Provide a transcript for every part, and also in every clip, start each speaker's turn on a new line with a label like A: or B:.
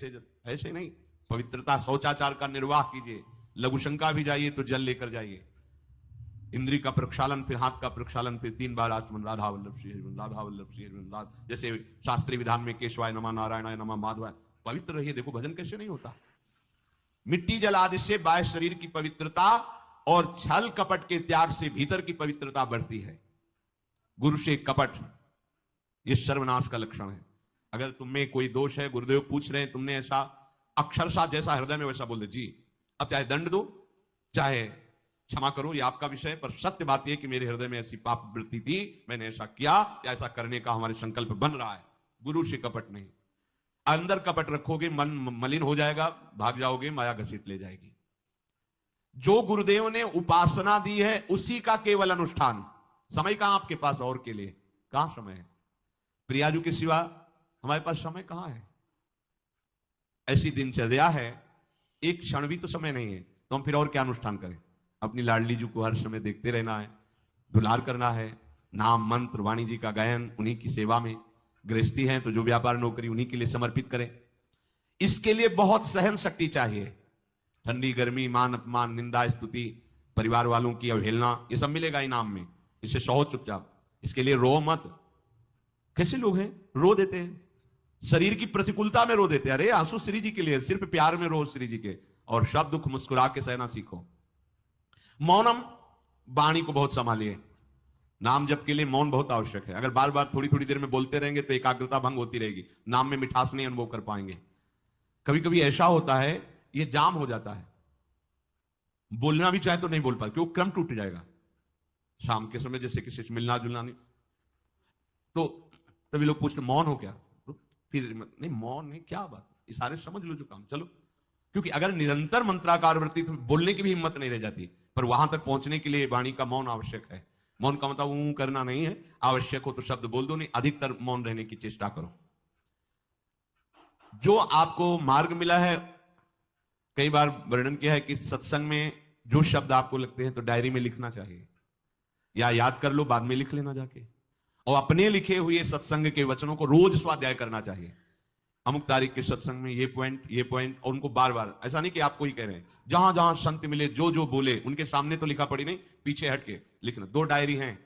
A: ऐसे ऐसे नहीं, पवित्रता शौचाचार का निर्वाह कीजिए, लघुशंका भी जाइए तो जल लेकर जाइए, इंद्री का प्रक्षालन, फिर हाथ का प्रक्षालन, फिर 3 बार आचमन, राधा वल्लभ श्री हरिवंश, राधा वल्लभ श्री हरिवंश, जैसे शास्त्रीय विधान में केशवाय नमः, नारायणाय नमः, माधवाय। पवित्र रहिए। देखो भजन कैसे नहीं होता। मिट्टी जल आदि से बाह्य शरीर की पवित्रता और छल कपट के त्याग से भीतर की पवित्रता बढ़ती है। गुरु से कपट ये सर्वनाश का लक्षण है। अगर तुम में कोई दोष है, गुरुदेव पूछ रहे हैं, तुमने ऐसा अक्षरशः जैसा हृदय में वैसा बोल दे, जी अब चाहे दंड दो चाहे क्षमा करो, ये आपका विषय, पर सत्य बात यह कि मेरे हृदय में ऐसी पाप वृत्ति थी, मैंने ऐसा किया, ऐसा करने का हमारे संकल्प बन रहा है। गुरु से कपट नहीं। अंदर कपट रखोगे, मन मलिन हो जाएगा, भाग जाओगे, माया घसीट ले जाएगी। जो गुरुदेव ने उपासना दी है उसी का केवल अनुष्ठान। समय कहां आपके पास और के लिए? कहां समय है? प्रियाजू के सिवा हमारे पास समय कहां है? ऐसी दिनचर्या है, एक क्षण भी तो समय नहीं है, तो हम फिर और क्या अनुष्ठान करें? अपनी लाडली जी को हर समय देखते रहना है, दुलार करना है, नाम मंत्र वाणी जी का गायन, उन्हीं की सेवा में। गृहस्थी हैं तो जो व्यापार नौकरी उन्हीं के लिए समर्पित करें। इसके लिए बहुत सहन शक्ति चाहिए। ठंडी गर्मी, मान अपमान, निंदा स्तुति, परिवार वालों की अवहेलना, ये सब मिलेगा इनाम में। इसे सहो चुपचाप। इसके लिए रो मत। कैसे लोग हैं रो देते हैं, शरीर की प्रतिकूलता में रो देते हैं। अरे आंसू श्री जी के लिए, सिर्फ प्यार में रो श्री जी के, और सब दुख मुस्कुरा के सहना सीखो। मौनम, वाणी को बहुत संभालिए। नाम जप के लिए मौन बहुत आवश्यक है। अगर बार बार थोड़ी थोड़ी देर में बोलते रहेंगे तो एकाग्रता भंग होती रहेगी, नाम में मिठास नहीं अनुभव कर पाएंगे। कभी कभी ऐसा होता है ये जाम हो जाता है, बोलना भी चाहे तो नहीं बोल पाते, क्यों? क्रम टूट जाएगा। शाम के समय जैसे किसी से मिलना जुलना नहीं, तो तभी लोग पूछते मौन हो क्या? तो फिर नहीं, मौन नहीं, क्या बात, इशारे समझ लो जो काम, चलो। क्योंकि अगर निरंतर मंत्राकार वृत्ति तो बोलने की भी हिम्मत नहीं रह जाती, पर वहां तक पहुंचने के लिए वाणी का मौन आवश्यक है। मौन का मतलब ऊं करना नहीं है, आवश्यक हो तो शब्द बोल दो, नहीं अधिकतर मौन रहने की चेष्टा करो। जो आपको मार्ग मिला है, कई बार वर्णन किया है कि सत्संग में जो शब्द आपको लगते हैं तो डायरी में लिखना चाहिए, या याद कर लो, बाद में लिख लेना जाके। और अपने लिखे हुए सत्संग के वचनों को रोज स्वाध्याय करना चाहिए। अमुक तारीख के सत्संग में ये पॉइंट, और उनको बार बार, ऐसा नहीं कि आपको ही कह रहे हैं, जहां जहां संत मिले जो जो बोले उनके सामने तो लिखा पड़ी नहीं, पीछे हट के लिखना। 2 डायरी हैं,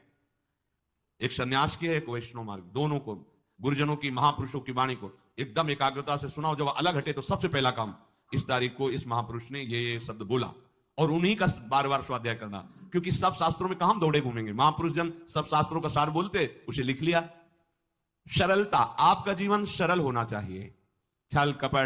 A: एक सन्यास की है, एक वैष्णव मार्ग, दोनों को गुरुजनों की, महापुरुषों की वाणी को एकदम एकाग्रता से सुनाओ। जब अलग हटे तो सबसे पहला काम, इस तारीख को इस महापुरुष ने ये शब्द बोला, और उन्हीं का बार बार स्वाध्याय करना। क्योंकि सब शास्त्रों में कहां दौड़े घूमेंगे, महापुरुष जन सब शास्त्रों का सार बोलते, उसे लिख लिया। सरलता, आपका जीवन सरल होना चाहिए। छल कपट